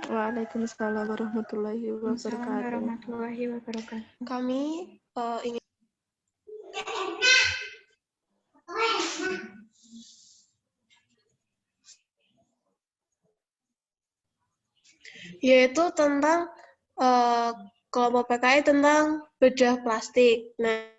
Waalaikumsalam warahmatullahi Waalaikumsalam wabarakatuh. warahmatullahi wabarakatuh. Kami ingin yaitu tentang kelompok PKI tentang bedah plastik. Nah,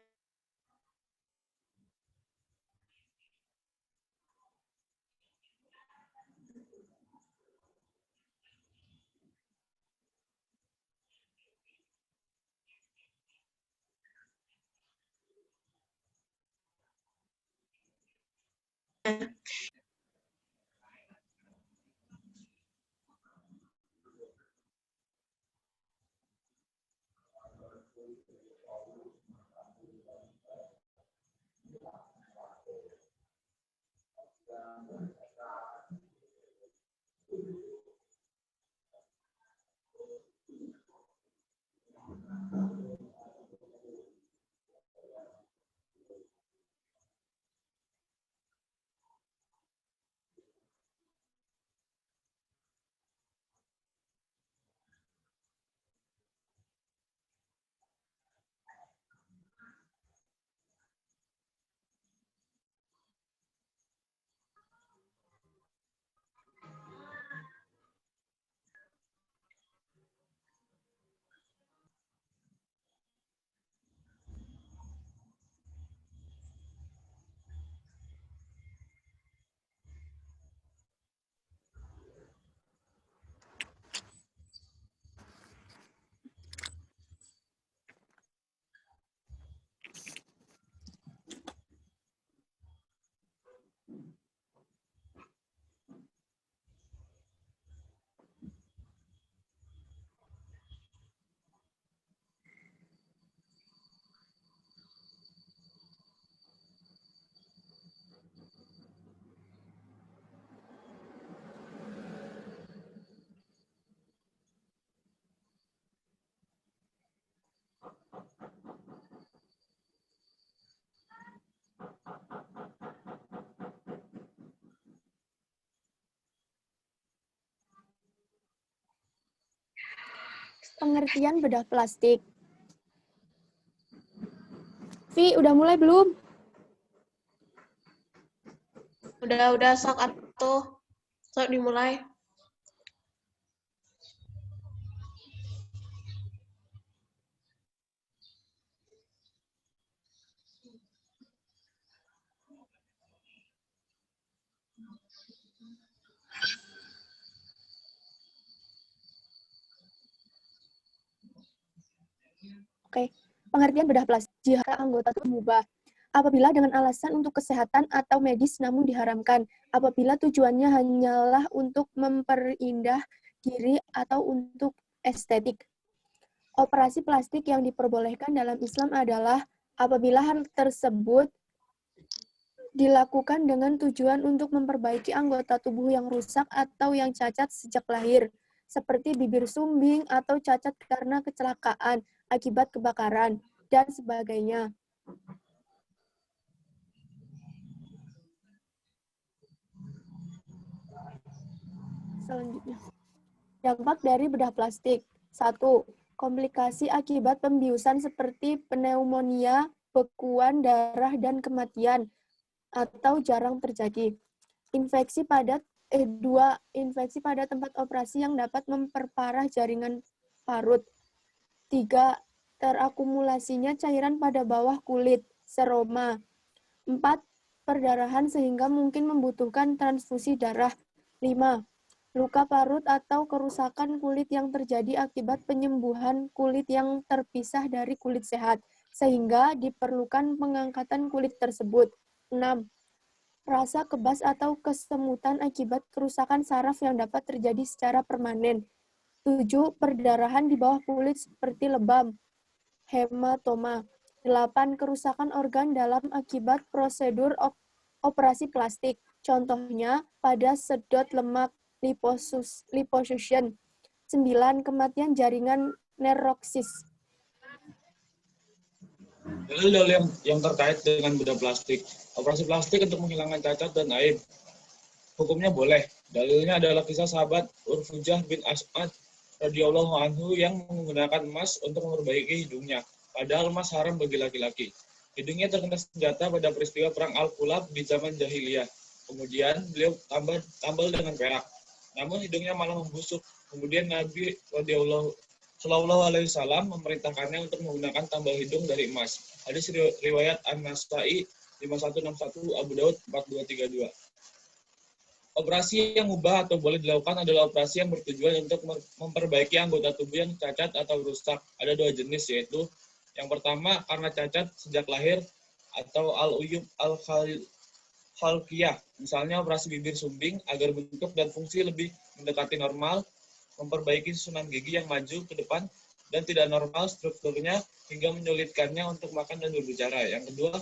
pengertian bedah plastik. Vi, udah mulai belum? udah sok atuh. Sok dimulai. Oke, pengertian bedah plastik. Jika anggota tubuh mengubah, apabila dengan alasan untuk kesehatan atau medis namun diharamkan, apabila tujuannya hanyalah untuk memperindah diri atau untuk estetik. Operasi plastik yang diperbolehkan dalam Islam adalah apabila hal tersebut dilakukan dengan tujuan untuk memperbaiki anggota tubuh yang rusak atau yang cacat sejak lahir, seperti bibir sumbing atau cacat karena kecelakaan akibat kebakaran, dan sebagainya. Selanjutnya, dampak dari bedah plastik. 1. Komplikasi akibat pembiusan seperti pneumonia, bekuan darah, dan kematian, atau jarang terjadi. Infeksi pada infeksi pada tempat operasi yang dapat memperparah jaringan parut. 3. Terakumulasinya cairan pada bawah kulit, seroma. 4. Perdarahan sehingga mungkin membutuhkan transfusi darah. 5. Luka parut atau kerusakan kulit yang terjadi akibat penyembuhan kulit yang terpisah dari kulit sehat, sehingga diperlukan pengangkatan kulit tersebut. 6. Rasa kebas atau kesemutan akibat kerusakan saraf yang dapat terjadi secara permanen. 7. Perdarahan di bawah kulit seperti lebam, hematoma. 8. Kerusakan organ dalam akibat prosedur operasi plastik. Contohnya pada sedot lemak liposuction. 9. Kematian jaringan neuroksis. Dalil yang terkait dengan bedah plastik. Operasi plastik untuk menghilangkan cacat dan aib. Hukumnya boleh, Dalilnya adalah kisah sahabat Urfujah bin As'ad radhiyallahu anhu yang menggunakan emas untuk memperbaiki hidungnya. Padahal emas haram bagi laki-laki. Hidungnya terkena senjata pada peristiwa perang Al-Kulab di zaman jahiliyah. Kemudian beliau tambal dengan perak. Namun hidungnya malah membusuk. Kemudian Nabi Shallallahu Alaihi Wasallam memerintahkannya untuk menggunakan tambal hidung dari emas. Hadis riwayat An-Nasai 5161, Abu Daud 4232. Operasi yang mubah atau boleh dilakukan adalah operasi yang bertujuan untuk memperbaiki anggota tubuh yang cacat atau rusak. Ada dua jenis, yaitu yang pertama karena cacat sejak lahir atau al-uyub al-khalqiyah. Misalnya operasi bibir sumbing agar bentuk dan fungsi lebih mendekati normal, memperbaiki susunan gigi yang maju ke depan dan tidak normal strukturnya hingga menyulitkannya untuk makan dan berbicara. Yang kedua,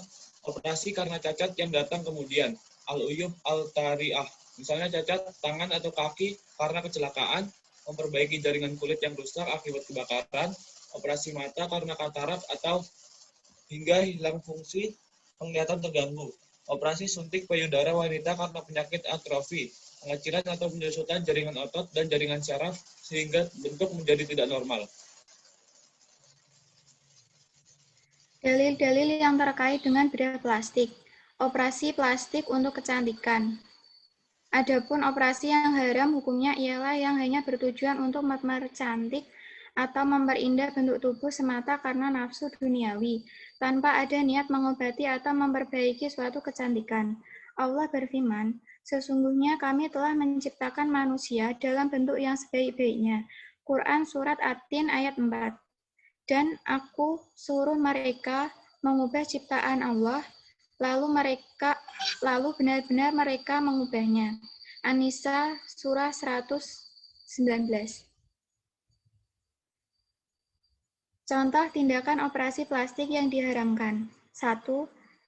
operasi karena cacat yang datang kemudian, al-uyub al-tari'ah. Misalnya cacat tangan atau kaki karena kecelakaan, memperbaiki jaringan kulit yang rusak akibat kebakaran, operasi mata karena katarak atau hingga hilang fungsi penglihatan terganggu. Operasi suntik payudara wanita karena penyakit atrofi, pengecilan atau penyusutan jaringan otot dan jaringan syaraf sehingga bentuk menjadi tidak normal. Dalil-dalil yang terkait dengan bedah plastik. Operasi plastik untuk kecantikan. Adapun operasi yang haram hukumnya ialah yang hanya bertujuan untuk mempercantik atau memperindah bentuk tubuh semata karena nafsu duniawi, tanpa ada niat mengobati atau memperbaiki suatu kecantikan. Allah berfirman, sesungguhnya kami telah menciptakan manusia dalam bentuk yang sebaik-baiknya. Quran Surat At-Tin ayat 4. Dan aku suruh mereka mengubah ciptaan Allah, lalu benar-benar mereka mengubahnya. An-Nisa surah 119. Contoh tindakan operasi plastik yang diharamkan. 1.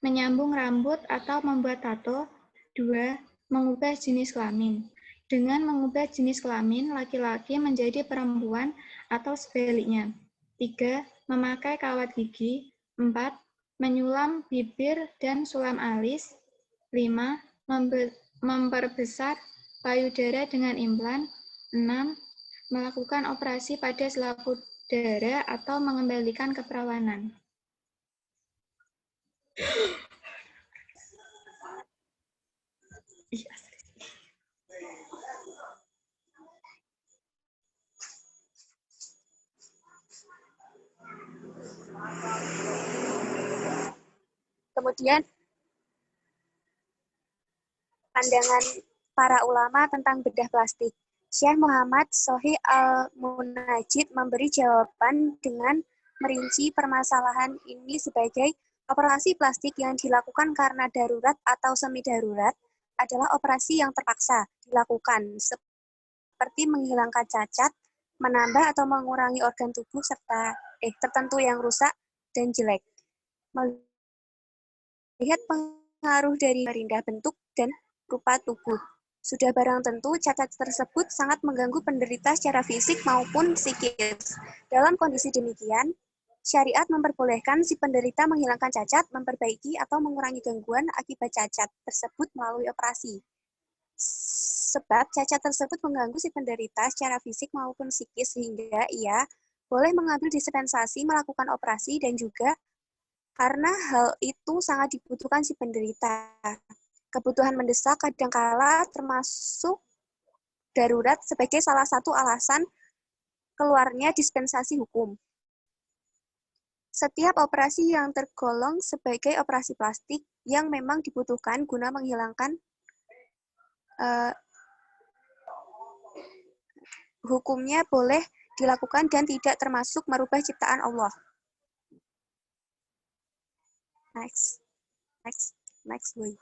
Menyambung rambut atau membuat tato. 2. Mengubah jenis kelamin. Dengan mengubah jenis kelamin laki-laki menjadi perempuan atau sebaliknya. 3. Memakai kawat gigi. 4. Menyulam bibir dan sulam alis. 5. Memperbesar payudara dengan implan. 6. Melakukan operasi pada selaput darah atau mengembalikan keperawanan. Kemudian pandangan para ulama tentang bedah plastik. Syekh Muhammad Sohi Al-Munajjid memberi jawaban dengan merinci permasalahan ini sebagai operasi plastik yang dilakukan karena darurat atau semi darurat adalah operasi yang terpaksa dilakukan seperti menghilangkan cacat, menambah atau mengurangi organ tubuh serta tertentu yang rusak dan jelek. Melihat pengaruh dari perindah bentuk dan rupa tubuh. Sudah barang tentu, cacat tersebut sangat mengganggu penderita secara fisik maupun psikis. Dalam kondisi demikian, syariat memperbolehkan si penderita menghilangkan cacat, memperbaiki atau mengurangi gangguan akibat cacat tersebut melalui operasi. Sebab cacat tersebut mengganggu si penderita secara fisik maupun psikis sehingga ia boleh mengambil dispensasi melakukan operasi dan juga karena hal itu sangat dibutuhkan si penderita. Kebutuhan mendesak kadangkala termasuk darurat sebagai salah satu alasan keluarnya dispensasi hukum. Setiap operasi yang tergolong sebagai operasi plastik yang memang dibutuhkan guna menghilangkan hukumnya boleh dilakukan dan tidak termasuk merubah ciptaan Allah. Next, boy.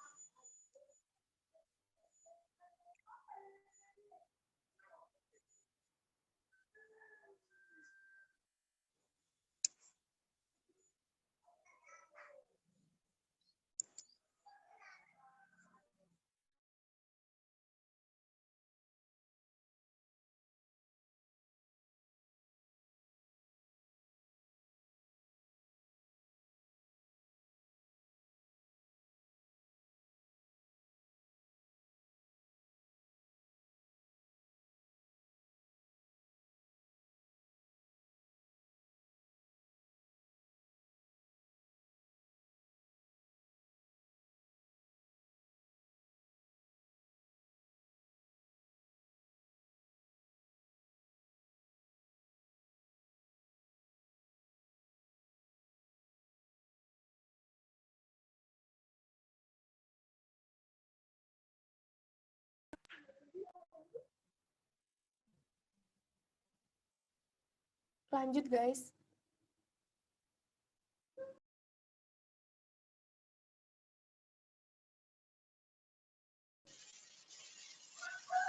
Lanjut, guys.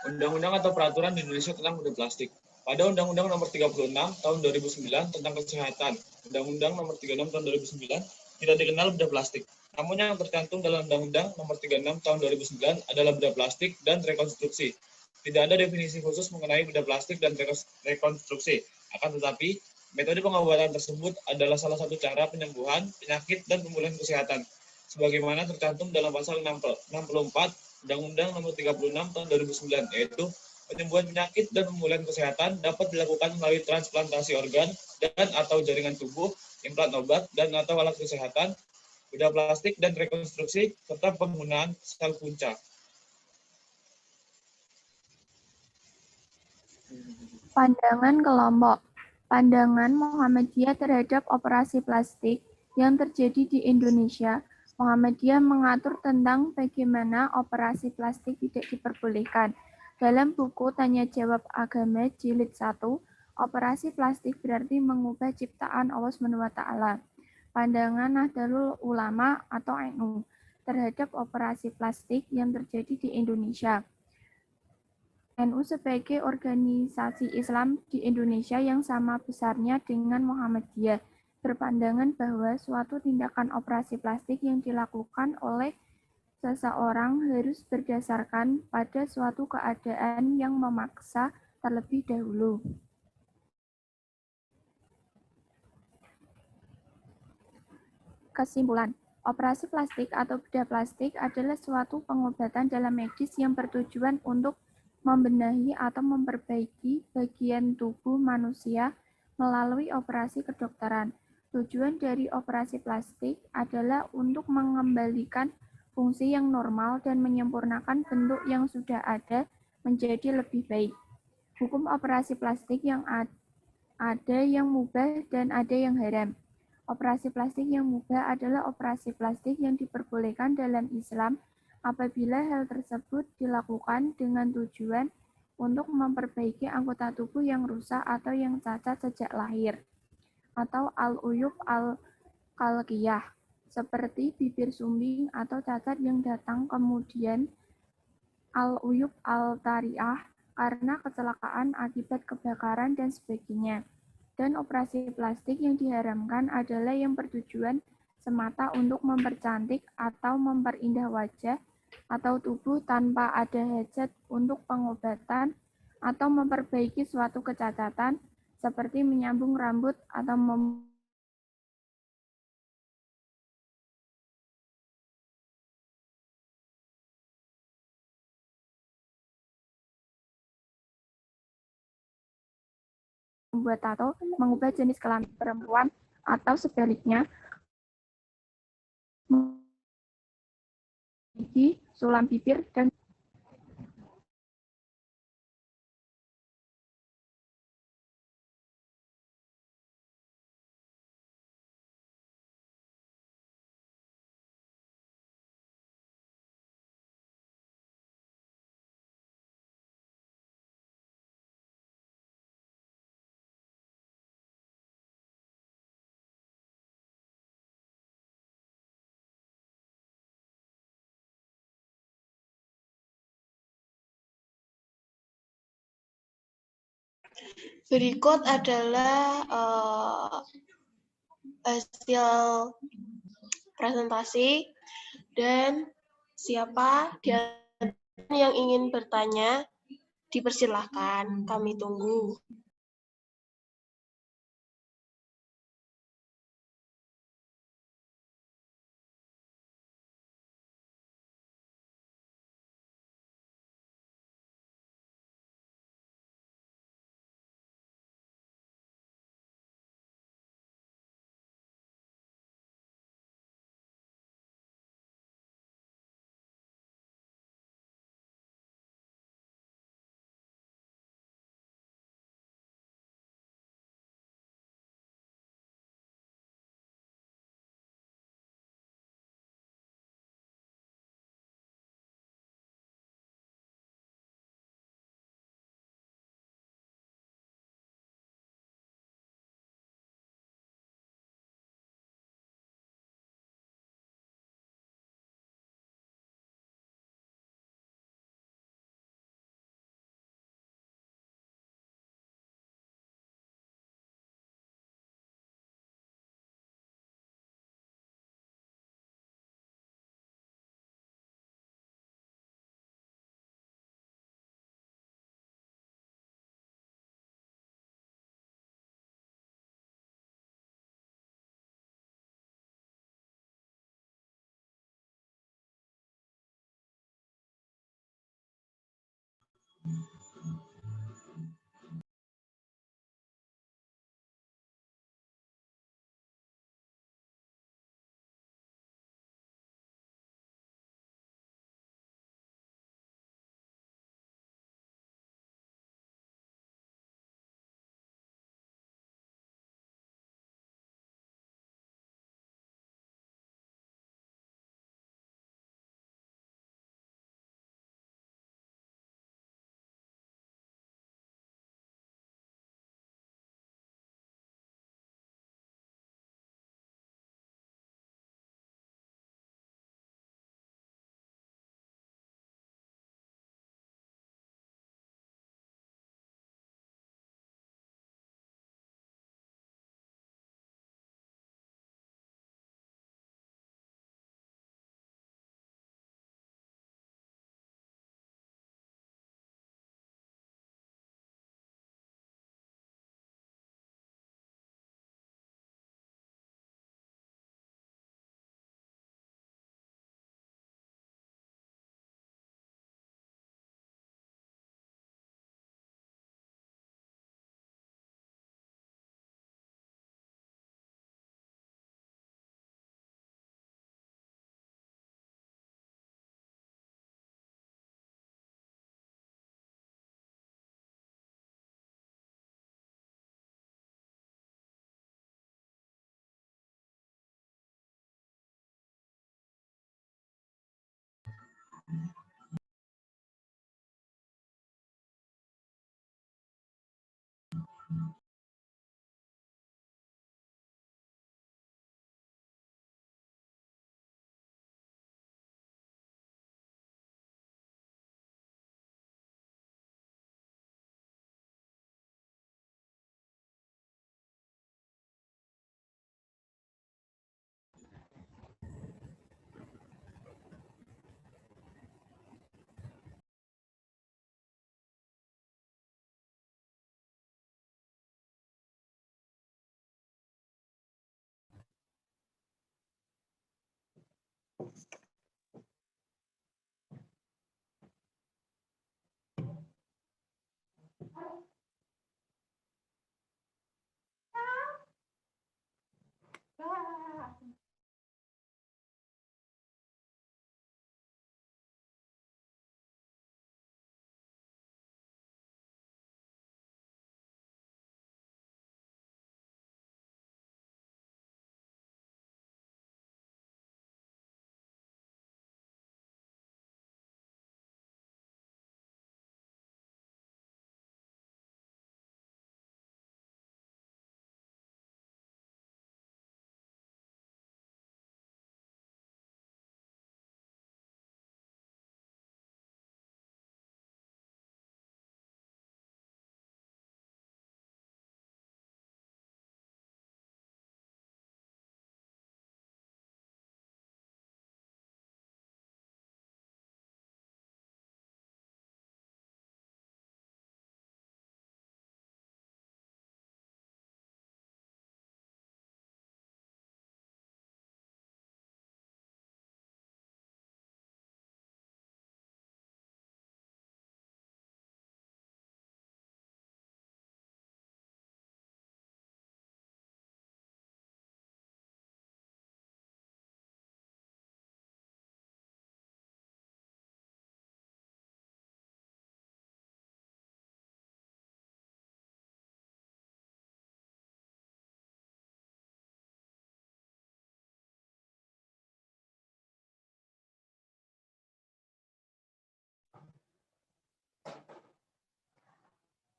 Undang-undang atau peraturan di Indonesia tentang benda plastik. Pada Undang-Undang Nomor 36 Tahun 2009 tentang Kesehatan, Undang-Undang Nomor 36 Tahun 2009 tidak dikenal benda plastik. Namun yang tercantum dalam Undang-Undang Nomor 36 Tahun 2009 adalah benda plastik dan rekonstruksi. Tidak ada definisi khusus mengenai benda plastik dan rekonstruksi. Akan tetapi, metode pengobatan tersebut adalah salah satu cara penyembuhan penyakit dan pemulihan kesehatan, sebagaimana tercantum dalam pasal 64 Undang-Undang Nomor 36 Tahun 2009, yaitu penyembuhan penyakit dan pemulihan kesehatan dapat dilakukan melalui transplantasi organ dan atau jaringan tubuh, implan obat dan atau alat kesehatan, benda plastik dan rekonstruksi, serta penggunaan sel punca. Pandangan kelompok. Pandangan Muhammadiyah terhadap operasi plastik yang terjadi di Indonesia. Muhammadiyah mengatur tentang bagaimana operasi plastik tidak diperbolehkan. Dalam buku Tanya Jawab Agama Jilid 1, operasi plastik berarti mengubah ciptaan Allah SWT. Pandangan Nahdlatul Ulama atau NU terhadap operasi plastik yang terjadi di Indonesia. NU sebagai organisasi Islam di Indonesia yang sama besarnya dengan Muhammadiyah berpandangan bahwa suatu tindakan operasi plastik yang dilakukan oleh seseorang harus berdasarkan pada suatu keadaan yang memaksa terlebih dahulu. Kesimpulan, operasi plastik atau bedah plastik adalah suatu pengobatan dalam medis yang bertujuan untuk membenahi atau memperbaiki bagian tubuh manusia melalui operasi kedokteran. Tujuan dari operasi plastik adalah untuk mengembalikan fungsi yang normal dan menyempurnakan bentuk yang sudah ada menjadi lebih baik. Hukum operasi plastik yang ada yang mubah dan ada yang haram. Operasi plastik yang mubah adalah operasi plastik yang diperbolehkan dalam Islam apabila hal tersebut dilakukan dengan tujuan untuk memperbaiki anggota tubuh yang rusak atau yang cacat sejak lahir, atau al-uyub al-khalqiyah, seperti bibir sumbing atau cacat yang datang, kemudian al-uyub al-tariah karena kecelakaan akibat kebakaran dan sebagainya. Dan operasi plastik yang diharamkan adalah yang bertujuan semata untuk mempercantik atau memperindah wajah atau tubuh tanpa ada hajat untuk pengobatan atau memperbaiki suatu kecacatan seperti menyambung rambut atau membuat tato, mengubah jenis kelamin perempuan atau sebaliknya, gigi, sulam bibir, dan Berikut adalah hasil presentasi dan siapa yang ingin bertanya dipersilahkan, kami tunggu.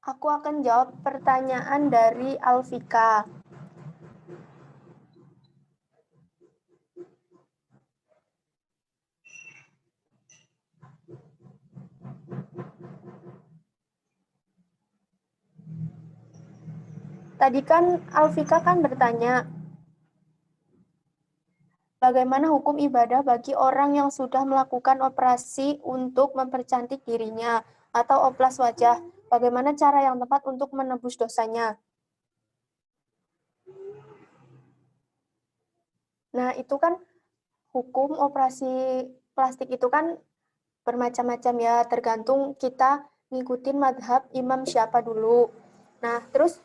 Aku akan jawab pertanyaan dari Alfika. Tadi kan Alfika kan bertanya, bagaimana hukum ibadah bagi orang yang sudah melakukan operasi untuk mempercantik dirinya atau oplas wajah? Bagaimana cara yang tepat untuk menebus dosanya? Nah, itu kan hukum operasi plastik itu kan bermacam-macam ya, tergantung kita ngikutin madhab imam siapa dulu. Nah, terus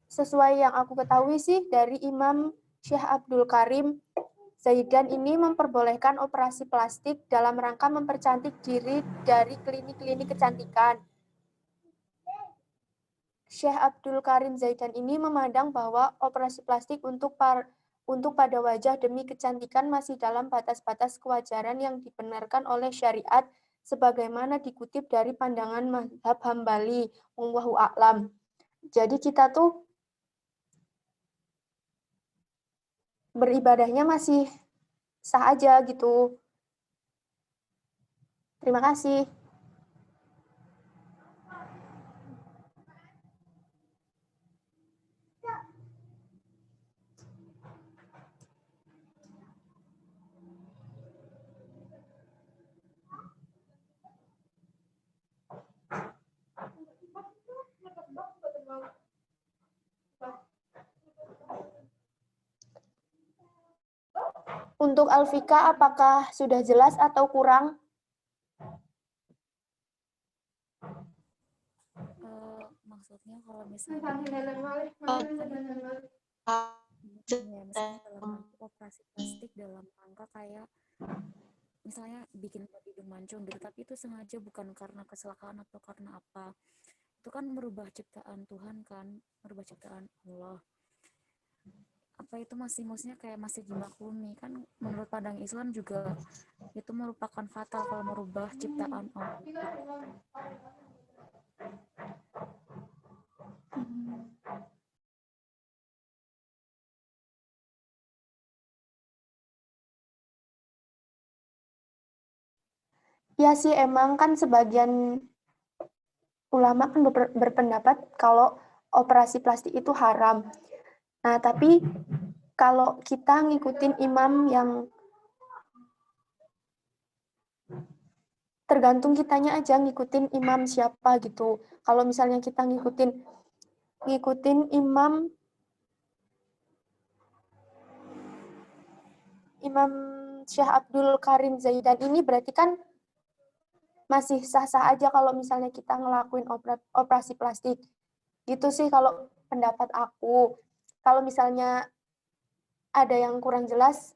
sesuai yang aku ketahui sih dari Imam Syekh Abdul Karim Zaidan ini memperbolehkan operasi plastik dalam rangka mempercantik diri dari klinik-klinik kecantikan. Syekh Abdul Karim Zaidan ini memandang bahwa operasi plastik untuk pada wajah demi kecantikan masih dalam batas-batas kewajaran yang dibenarkan oleh syariat sebagaimana dikutip dari pandangan mazhab Hambali, wallahu a'lam. Jadi kita tuh beribadahnya masih sah aja gitu. Terima kasih. Untuk Alfika, apakah sudah jelas atau kurang? Maksudnya kalau misalnya misalnya dalam rangka operasi plastik dalam rangka kayak misalnya bikin buat hidung mancung gitu, tapi itu sengaja bukan karena kecelakaan atau karena apa, itu kan merubah ciptaan Tuhan kan, merubah ciptaan Allah, apa itu masih maksudnya kayak masih dimaklumi kan, menurut pandang Islam juga itu merupakan fatal kalau merubah ciptaan Allah. Ya sih, emang kan sebagian ulama kan berpendapat kalau operasi plastik itu haram. Nah, tapi kalau kita ngikutin imam yang tergantung kitanya aja ngikutin imam siapa gitu. Kalau misalnya kita ngikutin imam Syekh Abdul Karim Zaidan ini berarti kan masih sah-sah aja kalau misalnya kita ngelakuin operasi plastik. Gitu sih kalau pendapat aku. Kalau misalnya ada yang kurang jelas,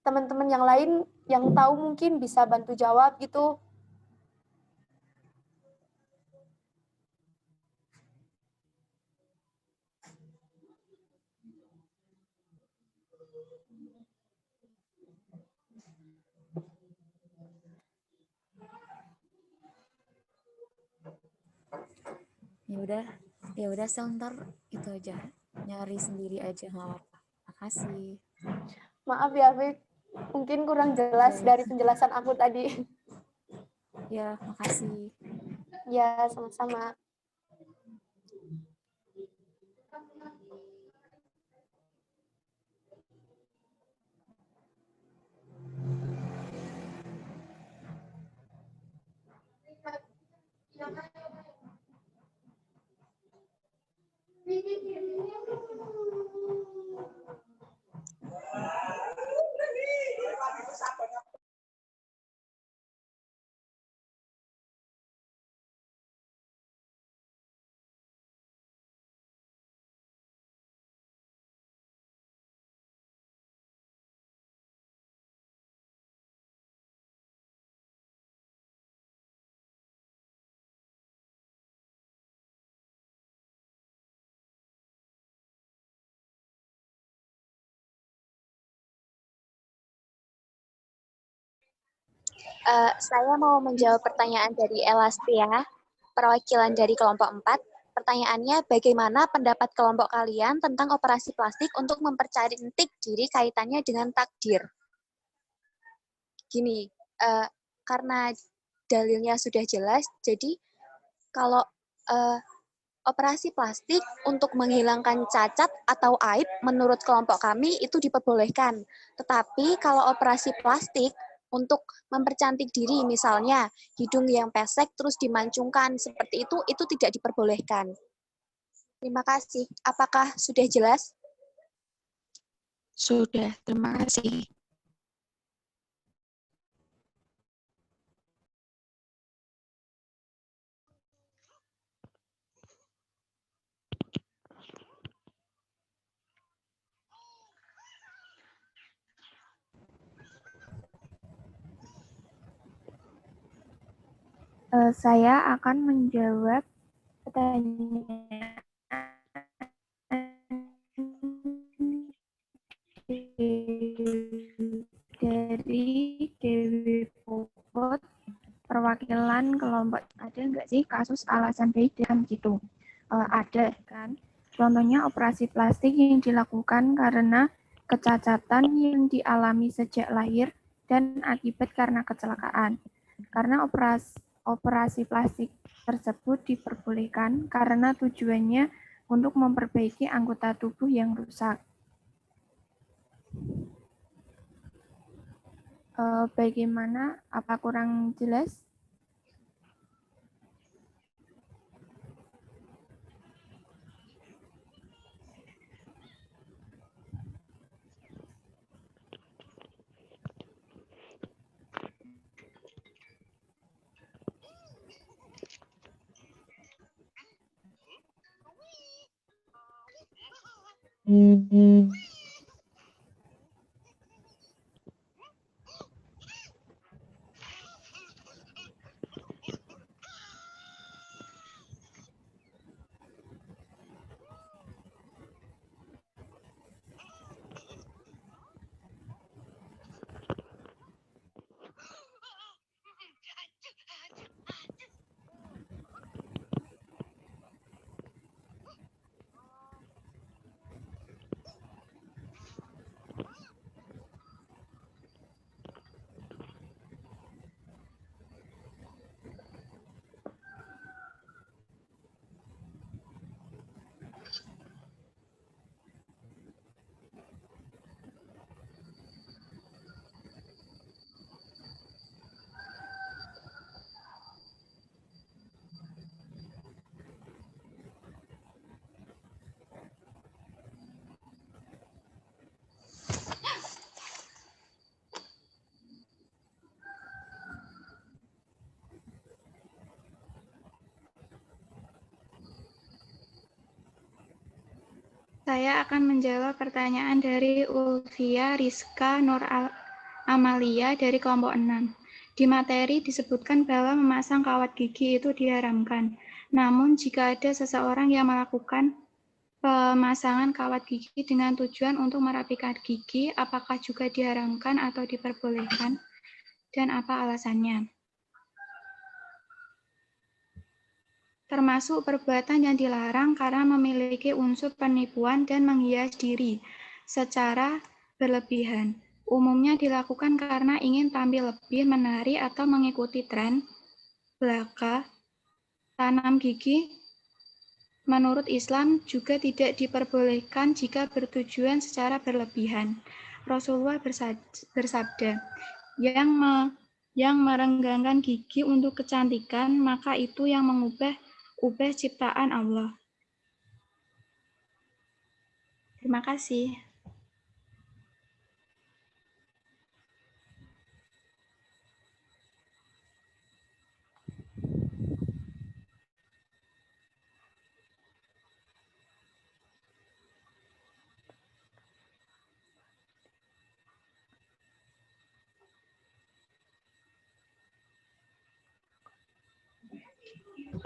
teman-teman yang lain yang tahu mungkin bisa bantu jawab gitu. Ya udah sebentar itu aja, nyari sendiri aja, nggak apa-apa. Makasih. Maaf ya, Fik. Mungkin kurang jelas dari penjelasan aku tadi. Ya, makasih. Ya, sama-sama. Saya mau menjawab pertanyaan dari Elastia, perwakilan dari kelompok 4. Pertanyaannya, bagaimana pendapat kelompok kalian tentang operasi plastik untuk mempercantik diri kaitannya dengan takdir? Gini, karena dalilnya sudah jelas, jadi kalau operasi plastik untuk menghilangkan cacat atau aib menurut kelompok kami itu diperbolehkan. Tetapi kalau operasi plastik untuk mempercantik diri, misalnya hidung yang pesek terus dimancungkan seperti itu tidak diperbolehkan. Terima kasih. Apakah sudah jelas? Sudah, terima kasih. Saya akan menjawab pertanyaan dari Dewi Popot, perwakilan kelompok. Ada nggak sih kasus alasan baik dan gitu? Ada kan. Contohnya operasi plastik yang dilakukan karena kecacatan yang dialami sejak lahir dan akibat karena kecelakaan. Karena operasi plastik tersebut diperbolehkan karena tujuannya untuk memperbaiki anggota tubuh yang rusak. Bagaimana? Apa kurang jelas? Saya akan menjawab pertanyaan dari Ulfia Rizka Nur Amalia dari kelompok 6. Di materi disebutkan bahwa memasang kawat gigi itu diharamkan. Namun jika ada seseorang yang melakukan pemasangan kawat gigi dengan tujuan untuk merapikan gigi, apakah juga diharamkan atau diperbolehkan? Dan apa alasannya? Termasuk perbuatan yang dilarang karena memiliki unsur penipuan dan menghias diri secara berlebihan. Umumnya dilakukan karena ingin tampil lebih menarik atau mengikuti tren belaka. Tanam gigi menurut Islam juga tidak diperbolehkan jika bertujuan secara berlebihan. Rasulullah bersabda, yang merenggangkan gigi untuk kecantikan, maka itu yang mengubah ciptaan Allah. Terima kasih.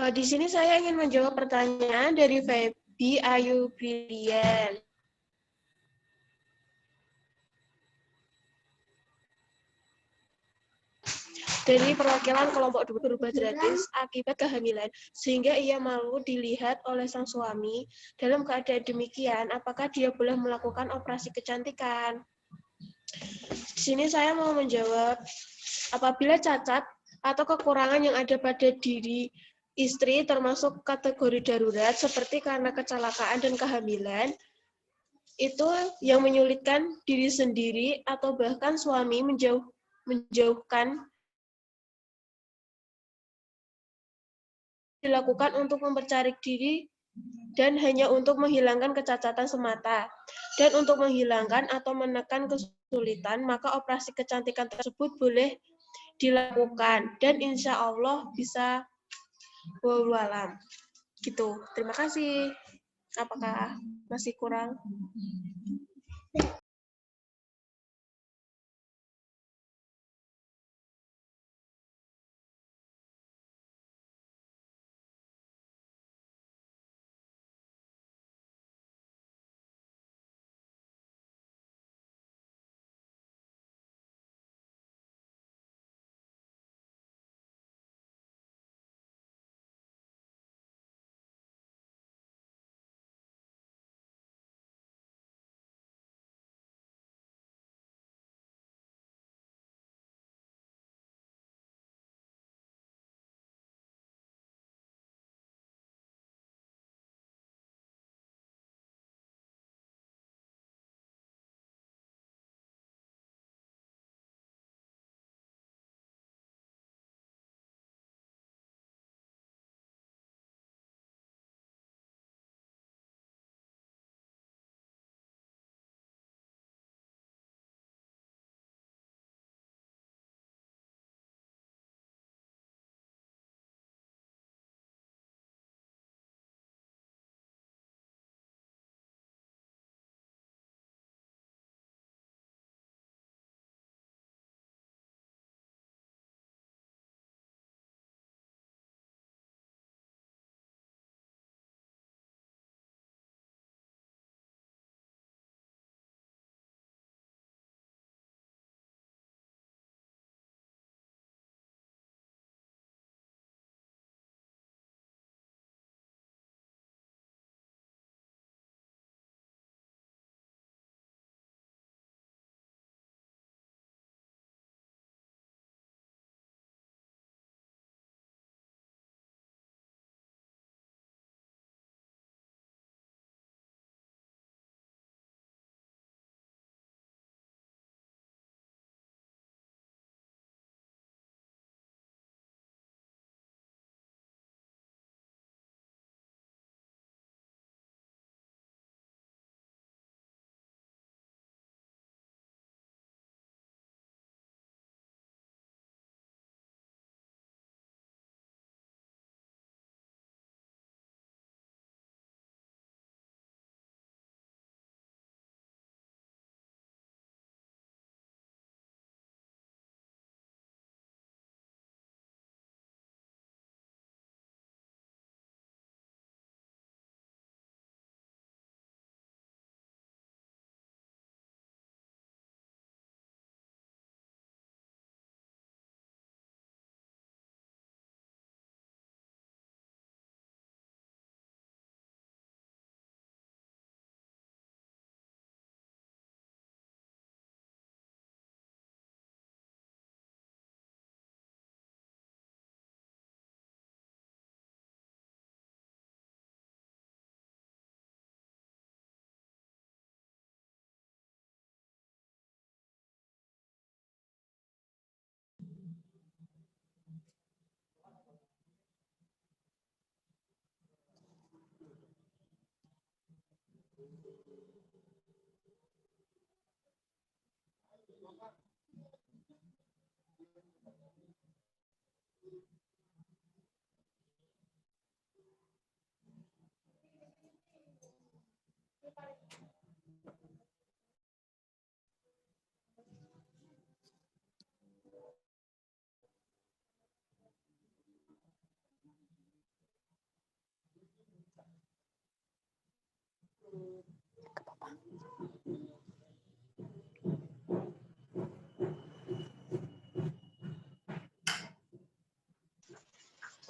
Di sini saya ingin menjawab pertanyaan dari Feby Ayu Brilian. Dari perwakilan kelompok 2 berubah drastis akibat kehamilan, sehingga ia malu dilihat oleh sang suami. Dalam keadaan demikian, apakah dia boleh melakukan operasi kecantikan? Di sini saya mau menjawab, apabila cacat atau kekurangan yang ada pada diri istri termasuk kategori darurat seperti karena kecelakaan dan kehamilan, itu yang menyulitkan diri sendiri atau bahkan suami menjauhkan, dilakukan untuk mempercari diri dan hanya untuk menghilangkan kecacatan semata. Dan untuk menghilangkan atau menekan kesulitan, maka operasi kecantikan tersebut boleh dilakukan. Dan insya Allah bisa wallahu alam. Gitu. Terima kasih. Apakah masih kurang?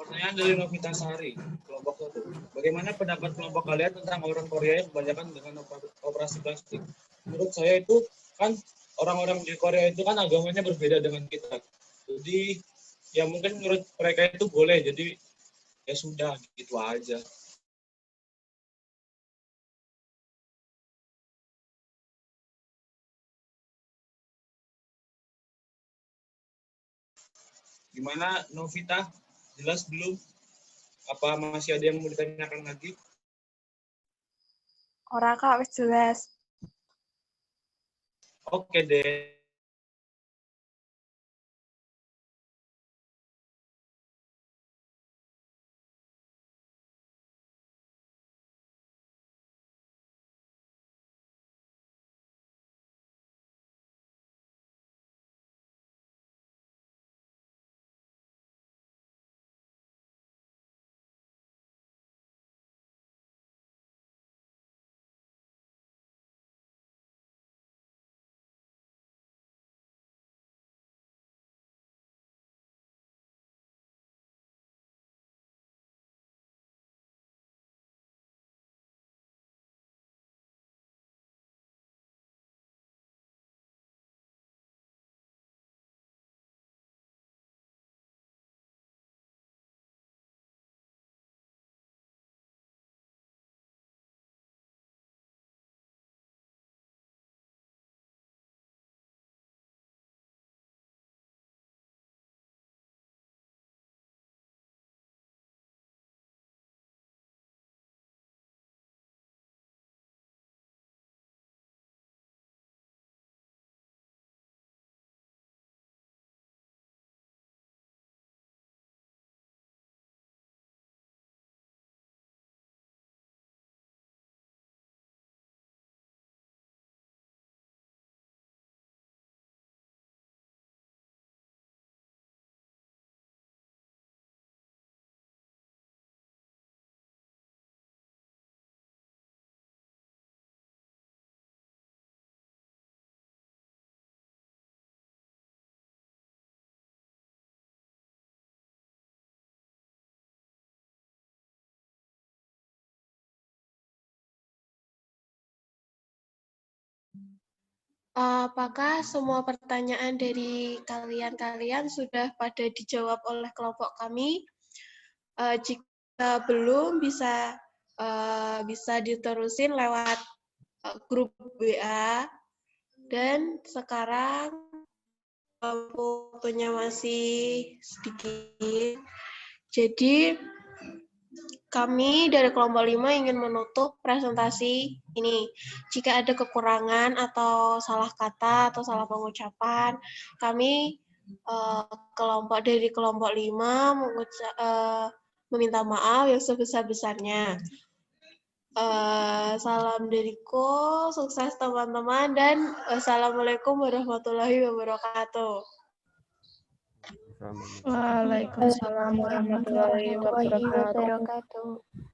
Pertanyaan dari Novita Sari, kelompok 1. Bagaimana pendapat kelompok kalian tentang orang Korea yang kebanyakan dengan operasi plastik? Menurut saya itu kan orang-orang di Korea itu kan agamanya berbeda dengan kita. Jadi ya mungkin menurut mereka itu boleh, jadi ya sudah gitu aja. Gimana Novita? Jelas belum? Apa masih ada yang mau ditanyakan lagi? Ora Kak, wis jelas. Oke deh. Apakah semua pertanyaan dari kalian sudah pada dijawab oleh kelompok kami? Jika belum, bisa diterusin lewat grup WA. Dan sekarang waktunya masih sedikit. Jadi kami dari kelompok 5 ingin menutup presentasi ini. Jika ada kekurangan atau salah kata atau salah pengucapan, kami dari kelompok 5 meminta maaf yang sebesar-besarnya. Salam dariku, sukses teman-teman, dan wassalamualaikum warahmatullahi wabarakatuh. Waalaikumsalam warahmatullahi warahmatullahi wabarakatuh. wabarakatuh.